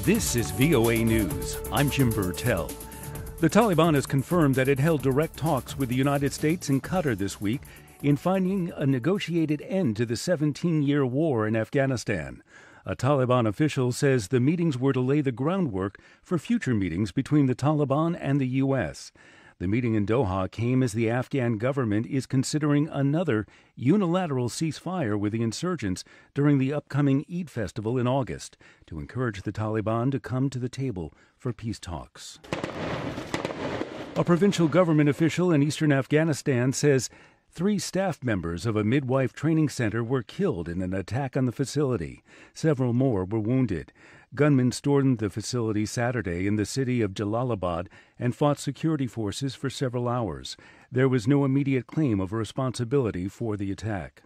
This is VOA News. I'm Jim Bertel. The Taliban has confirmed that it held direct talks with the United States and Qatar this week in finding a negotiated end to the 17-year war in Afghanistan. A Taliban official says the meetings were to lay the groundwork for future meetings between the Taliban and the U.S. The meeting in Doha came as the Afghan government is considering another unilateral ceasefire with the insurgents during the upcoming Eid festival in August to encourage the Taliban to come to the table for peace talks. A provincial government official in eastern Afghanistan says 3 staff members of a midwife training center were killed in an attack on the facility. Several more were wounded. Gunmen stormed the facility Saturday in the city of Jalalabad and fought security forces for several hours. There was no immediate claim of responsibility for the attack.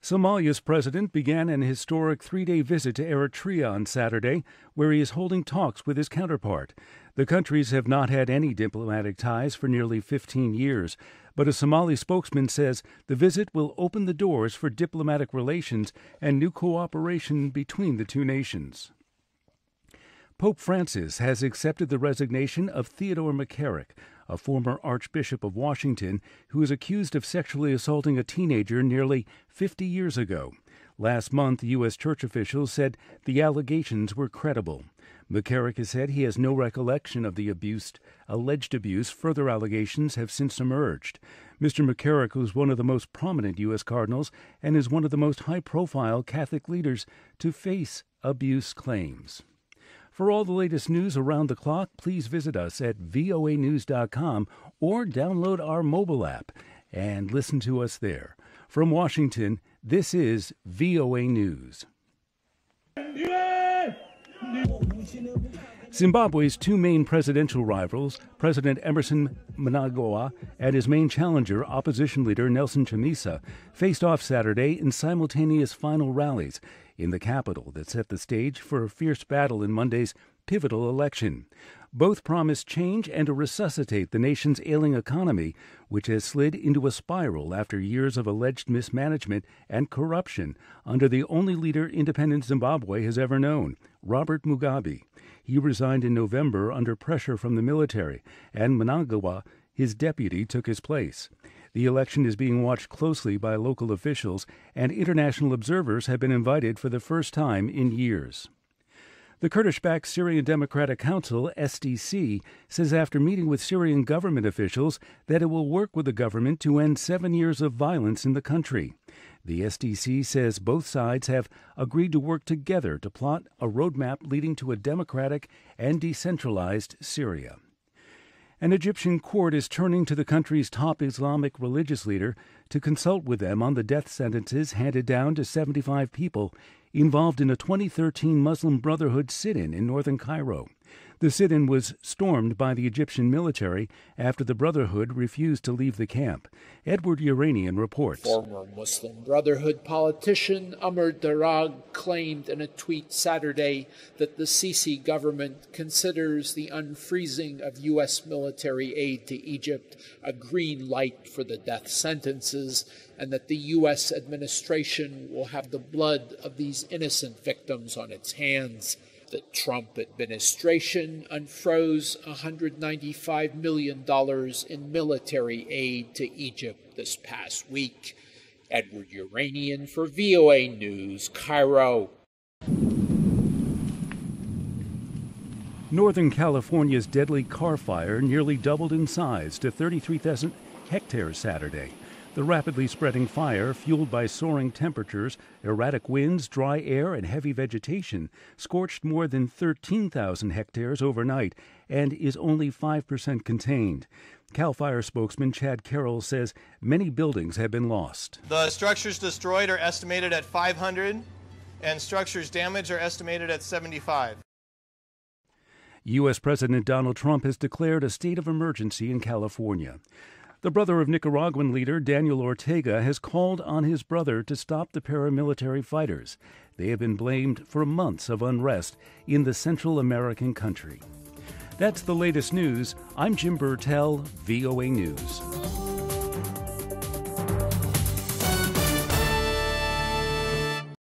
Somalia's president began an historic 3-day visit to Eritrea on Saturday, where he is holding talks with his counterpart. The countries have not had any diplomatic ties for nearly 15 years, but a Somali spokesman says the visit will open the doors for diplomatic relations and new cooperation between the two nations. Pope Francis has accepted the resignation of Theodore McCarrick, a former Archbishop of Washington who is accused of sexually assaulting a teenager nearly 50 years ago. Last month, U.S. church officials said the allegations were credible. McCarrick has said he has no recollection of the alleged abuse. Further allegations have since emerged. Mr. McCarrick was one of the most prominent U.S. cardinals and is one of the most high-profile Catholic leaders to face abuse claims. For all the latest news around the clock, please visit us at voanews.com or download our mobile app and listen to us there. From Washington, this is VOA News. Zimbabwe's 2 main presidential rivals, President Emerson Mnangagwa and his main challenger, opposition leader Nelson Chamisa, faced off Saturday in simultaneous final rallies in the capital that set the stage for a fierce battle in Monday's pivotal election. Both promised change and to resuscitate the nation's ailing economy, which has slid into a spiral after years of alleged mismanagement and corruption under the only leader independent Zimbabwe has ever known, Robert Mugabe. He resigned in November under pressure from the military, and Mnangagwa, his deputy, took his place. The election is being watched closely by local officials, and international observers have been invited for the first time in years. The Kurdish-backed Syrian Democratic Council, SDC, says after meeting with Syrian government officials that it will work with the government to end 7 years of violence in the country. The SDC says both sides have agreed to work together to plot a roadmap leading to a democratic and decentralized Syria. An Egyptian court is turning to the country's top Islamic religious leader to consult with them on the death sentences handed down to 75 people involved in a 2013 Muslim Brotherhood sit-in in northern Cairo. The sit-in was stormed by the Egyptian military after the Brotherhood refused to leave the camp. Edward Uranian reports. Former Muslim Brotherhood politician Amr Darag claimed in a tweet Saturday that the Sisi government considers the unfreezing of U.S. military aid to Egypt a green light for the death sentences, and that the U.S. administration will have the blood of these innocent victims on its hands. The Trump administration unfroze $195 million in military aid to Egypt this past week. Edward Uranian for VOA News, Cairo. Northern California's deadly car fire nearly doubled in size to 33,000 hectares Saturday. The rapidly spreading fire, fueled by soaring temperatures, erratic winds, dry air, and heavy vegetation, scorched more than 13,000 hectares overnight and is only 5% contained. CAL FIRE spokesman Chad Carroll says many buildings have been lost. The structures destroyed are estimated at 500, and structures damaged are estimated at 75. U.S. President Donald Trump has declared a state of emergency in California. The brother of Nicaraguan leader Daniel Ortega has called on his brother to stop the paramilitary fighters. They have been blamed for months of unrest in the Central American country. That's the latest news. I'm Jim Bertel, VOA News.